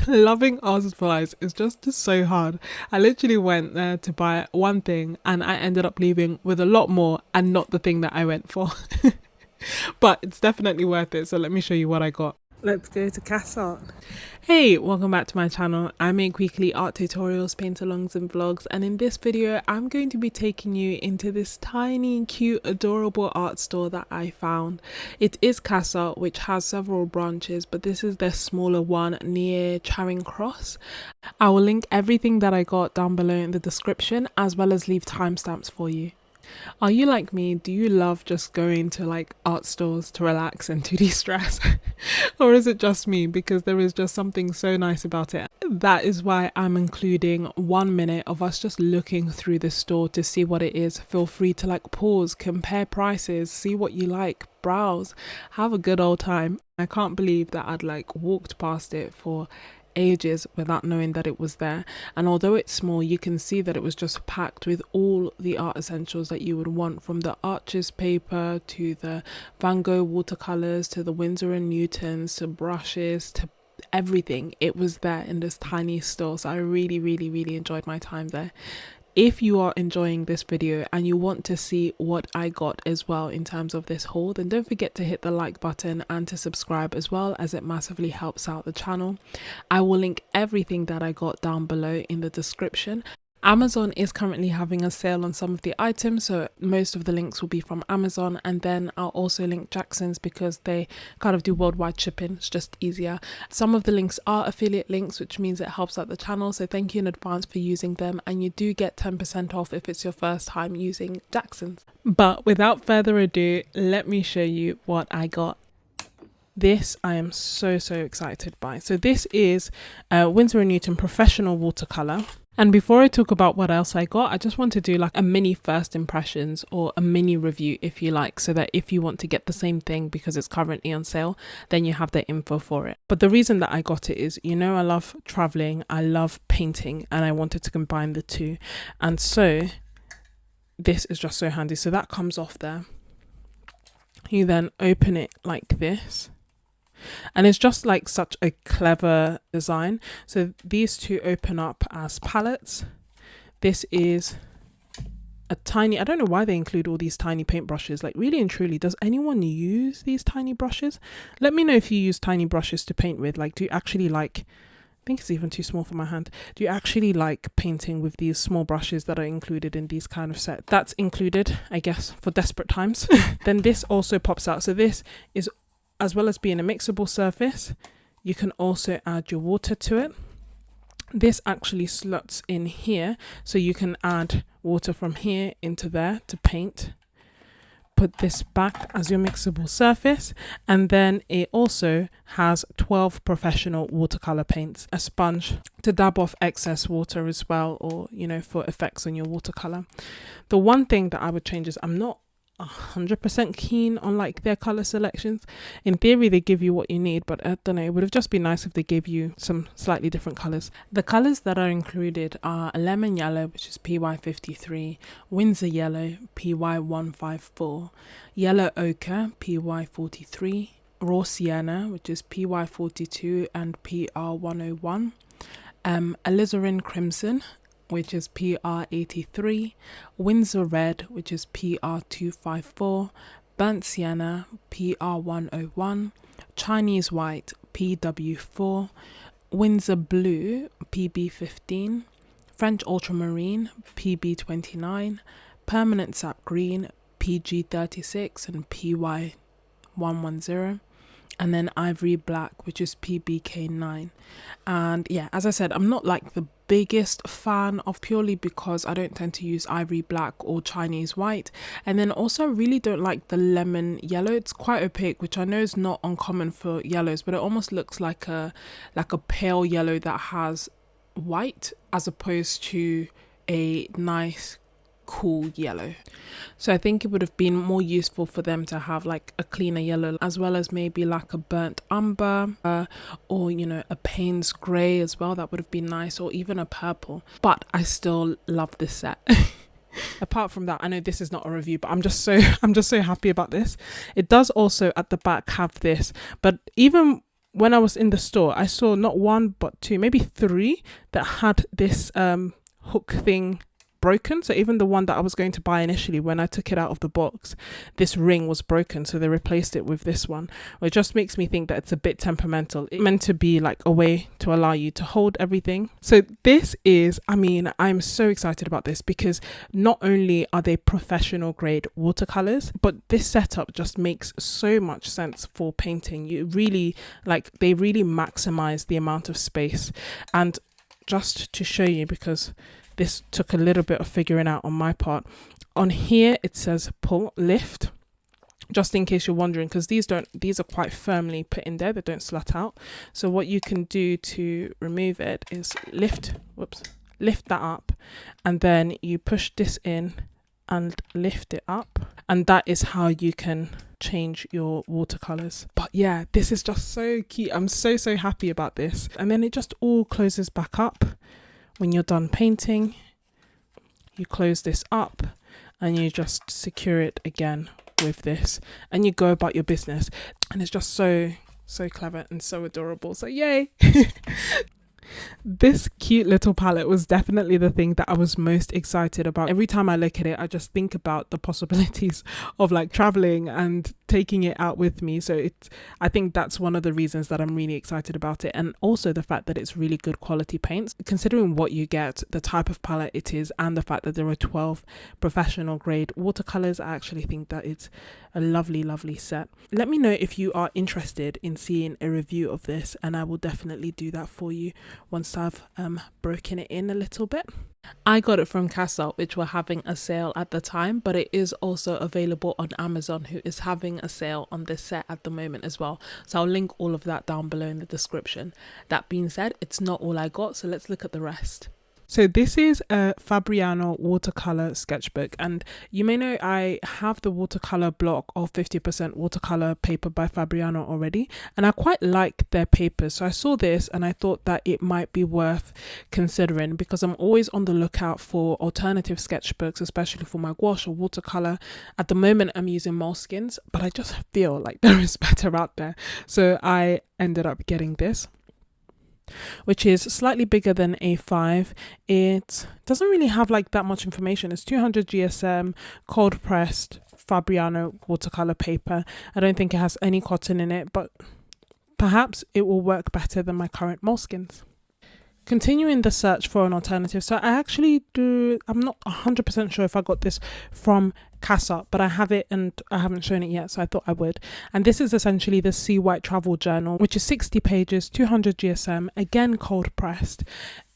Loving art supplies is just so hard. I literally went there to buy one thing and I ended up leaving with a lot more and not the thing that I went for. But it's definitely worth it. So let me show you what I got. Let's go to CassArt. Hey, welcome back to my channel. I make weekly art tutorials, paint-alongs and vlogs, and in this video I'm going to be taking you into this tiny, cute, adorable art store that I found. It is CassArt, which has several branches, but this is the smaller one near Charing Cross. I will link everything that I got down below in the description, as well as leave timestamps for you. Are you like me? Do you love just going to like art stores to relax and to de-stress? Or is it just me? Because there is just something so nice about it. That is why I'm including 1 minute of us just looking through the store to see what it is. Feel free to like pause, compare prices, see what you like, browse, have a good old time. I can't believe that I'd like walked past it for ages without knowing that it was there, and although it's small, you can see that it was just packed with all the art essentials that you would want, from the Arches paper to the Van Gogh watercolors to the Winsor and Newtons to brushes to everything. It was there in this tiny store, so I really enjoyed my time there. If you are enjoying this video and you want to see what I got as well in terms of this haul, then don't forget to hit the like button and to subscribe as well, as it massively helps out the channel. I will link everything that I got down below in the description. Amazon is currently having a sale on some of the items, so most of the links will be from Amazon, and then I'll also link Jackson's because they kind of do worldwide shipping. It's just easier. Some of the links are affiliate links, which means it helps out the channel, so thank you in advance for using them, and you do get 10% off if it's your first time using Jackson's. But without further ado, let me show you what I got. This I am so excited by. So this is Winsor and Newton Professional Watercolour. And before I talk about what else I got, I just want to do like a mini first impressions or a mini review if you like, so that if you want to get the same thing because it's currently on sale, then you have the info for it. But the reason that I got it is, you know, I love traveling, I love painting, and I wanted to combine the two. And so this is just so handy. So that comes off there. You then open it like this. And it's just like such a clever design. So these two open up as palettes. This is a tiny, I don't know why they include all these tiny paintbrushes. Like, really and truly, does anyone use these tiny brushes? Let me know if you use tiny brushes to paint with. Like, do you actually like, I think it's even too small for my hand. Do you actually like painting with these small brushes that are included in these kind of sets? That's included, I guess, for desperate times. Then this also pops out. So this is, as well as being a mixable surface, you can also add your water to it. This actually slots in here, so you can add water from here into there to paint. Put this back as your mixable surface, and then it also has 12 professional watercolor paints, a sponge to dab off excess water as well, or, you know, for effects on your watercolor. The one thing that I would change is I'm not 100% keen on like their color selections. In theory they give you what you need, but I don't know, it would have just been nice if they gave you some slightly different colors. The colors that are included are lemon yellow, which is PY53, Windsor yellow, PY154, yellow ochre, PY43, raw sienna, which is PY42 and PR101, alizarin crimson, which is PR83, Windsor red, which is PR254, burnt sienna, PR101, Chinese white, PW4, Windsor blue, PB15, French ultramarine, PB29, permanent sap green, PG36 and PY110, and then ivory black, which is PBK9. And yeah, as I said, I'm not like the biggest fan of, purely because I don't tend to use ivory black or Chinese white, and then also I really don't like the lemon yellow. It's quite opaque, which I know is not uncommon for yellows, but it almost looks like a pale yellow that has white as opposed to a nice cool yellow. So I think it would have been more useful for them to have like a cleaner yellow, as well as maybe like a burnt umber or, you know, a Payne's grey as well. That would have been nice, or even a purple. But I still love this set. Apart from that, I know this is not a review, but I'm just so happy about this. It does also at the back have this, but even when I was in the store, I saw not one but two, maybe three that had this hook thing broken. So even the one that I was going to buy initially, when I took it out of the box, this ring was broken, so they replaced it with this one, which just makes me think that it's a bit temperamental. It's meant to be like a way to allow you to hold everything. So this is, I mean, I'm so excited about this because not only are they professional grade watercolors, but this setup just makes so much sense for painting. You really, like, they really maximize the amount of space. And just to show you, because this took a little bit of figuring out on my part. On here, it says pull, lift, just in case you're wondering, because these are quite firmly put in there. They don't slut out. So what you can do to remove it is lift that up, and then you push this in and lift it up. And that is how you can change your watercolors. But yeah, this is just so cute. I'm so happy about this. And then it just all closes back up. When you're done painting, you close this up and you just secure it again with this, and you go about your business. And it's just so clever and so adorable. So yay! This cute little palette was definitely the thing that I was most excited about. Every time I look at it, I just think about the possibilities of like traveling and taking it out with me. So I think that's one of the reasons that I'm really excited about it, and also the fact that it's really good quality paints, considering what you get, the type of palette it is, and the fact that there are 12 professional grade watercolors. I actually think that it's a lovely set. Let me know if you are interested in seeing a review of this, and I will definitely do that for you once I've broken it in a little bit. I got it from CassArt, which were having a sale at the time, but it is also available on Amazon, who is having a sale on this set at the moment as well. So I'll link all of that down below in the description. That being said, it's not all I got, so let's look at the rest. So this is a Fabriano watercolor sketchbook, and you may know I have the watercolor block of 50% watercolor paper by Fabriano already, and I quite like their papers. So I saw this and I thought that it might be worth considering, because I'm always on the lookout for alternative sketchbooks, especially for my gouache or watercolor. At the moment I'm using Moleskines, but I just feel like there is better out there. So I ended up getting this, which is slightly bigger than A5. It doesn't really have like that much information. It's 200 GSM, cold pressed Fabriano watercolor paper. I don't think it has any cotton in it, but perhaps it will work better than my current Moleskines. Continuing the search for an alternative. So I'm not 100% sure if I got this from CassArt, but I have it and I haven't shown it yet, so I thought I would. And this is essentially the Seawhite travel journal, which is 60 pages, 200 GSM, again cold pressed.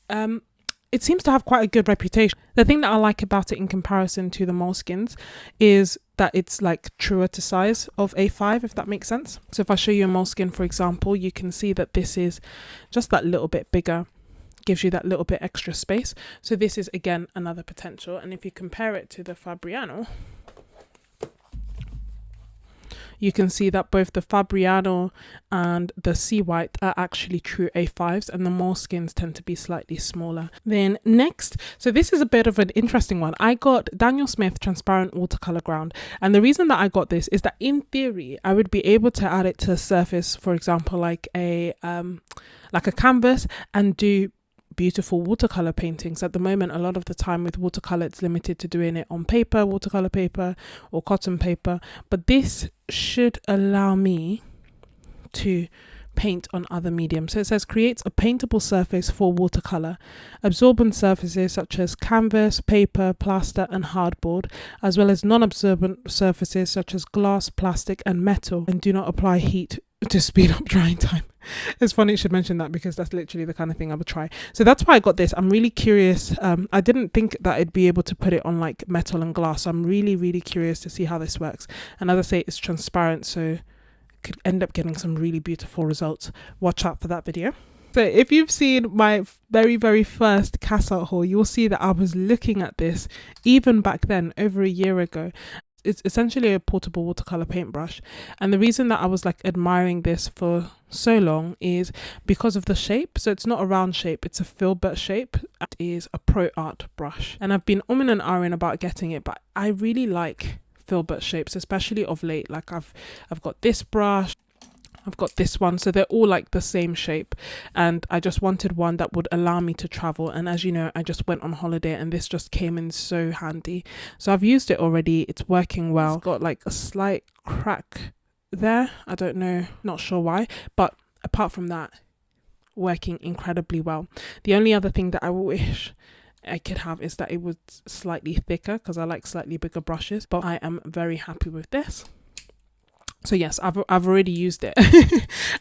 It seems to have quite a good reputation. The thing that I like about it in comparison to the Moleskines is that it's like truer to size of A5, if that makes sense. So if I show you a Moleskine, for example, you can see that this is just that little bit bigger, gives you that little bit extra space. So this is again another potential. And if you compare it to the Fabriano, you can see that both the Fabriano and the Seawhite are actually true A5s, and the Moleskines tend to be slightly smaller. Then next, so this is a bit of an interesting one. I got Daniel Smith transparent watercolor ground, and the reason that I got this is that in theory I would be able to add it to a surface, for example like a canvas, and do beautiful watercolor paintings. At the moment, a lot of the time with watercolor, it's limited to doing it on paper, watercolor paper or cotton paper, but this should allow me to paint on other mediums. So it says creates a paintable surface for watercolor, absorbent surfaces such as canvas, paper, plaster and hardboard, as well as non-absorbent surfaces such as glass, plastic and metal, and do not apply heat to speed up drying time. It's funny you should mention that, because that's literally the kind of thing I would try. So that's why I got this. I'm really curious. I didn't think that I'd be able to put it on like metal and glass. So I'm really curious to see how this works. And as I say, it's transparent, so could end up getting some really beautiful results. Watch out for that video. So if you've seen my very first CassArt haul, you'll see that I was looking at this even back then, over a year ago. It's essentially a portable watercolor paintbrush, and the reason that I was like admiring this for so long is because of the shape. So it's not a round shape, it's a Filbert shape. It is a Prorate brush, and I've been umming and ahhing about getting it, but I really like Filbert shapes, especially of late. Like I've got this brush, I've got this one, so they're all like the same shape, and I just wanted one that would allow me to travel. And as you know, I just went on holiday and this just came in so handy. So I've used it already, it's working well. It's got like a slight crack there, I don't know, not sure why, but apart from that, working incredibly well. The only other thing that I wish I could have is that it was slightly thicker, because I like slightly bigger brushes, but I am very happy with this. So yes, I've already used it.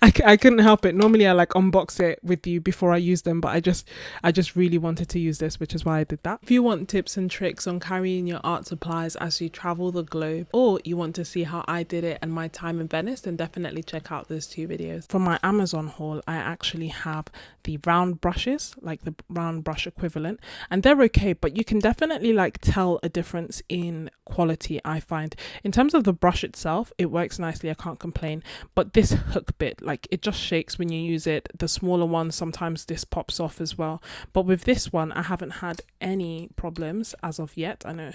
I couldn't help it. Normally I like unbox it with you before I use them, but I just really wanted to use this, which is why I did that. If you want tips and tricks on carrying your art supplies as you travel the globe, or you want to see how I did it and my time in Venice, then definitely check out those 2 videos. For my Amazon haul, I actually have the round brushes, like the round brush equivalent, and they're okay, but you can definitely like tell a difference in quality. I find in terms of the brush itself, it works nicely, I can't complain, but this hook bit, like, it just shakes when you use it. The smaller ones, sometimes this pops off as well, but with this one I haven't had any problems as of yet. I know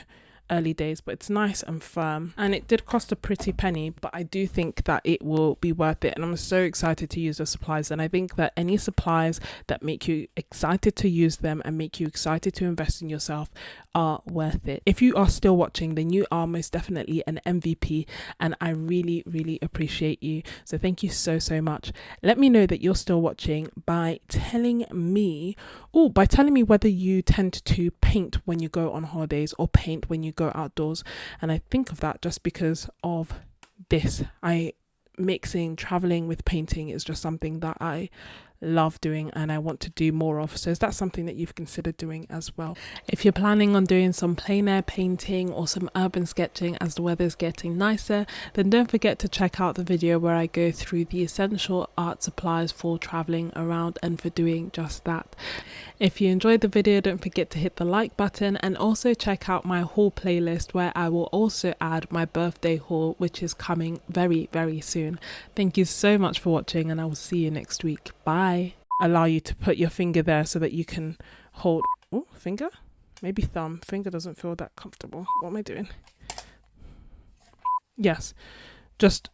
early days, but it's nice and firm, and it did cost a pretty penny, but I do think that it will be worth it, and I'm so excited to use the supplies. And I think that any supplies that make you excited to use them and make you excited to invest in yourself are worth it. If you are still watching, then you are most definitely an MVP, and I really appreciate you. So thank you so much. Let me know that you're still watching by telling me whether you tend to paint when you go on holidays or paint when you go outdoors. And I think of that just because of this. Mixing traveling with painting is just something that I love doing and I want to do more of. So is that something that you've considered doing as well? If you're planning on doing some plein air painting or some urban sketching as the weather's getting nicer, then don't forget to check out the video where I go through the essential art supplies for traveling around and for doing just that. If you enjoyed the video, don't forget to hit the like button, and also check out my haul playlist where I will also add my birthday haul, which is coming very soon. Thank you so much for watching, and I will see you next week. Bye. Allow you to put your finger there so that you can hold, finger? Maybe thumb. Finger doesn't feel that comfortable. What am I doing? Yes, just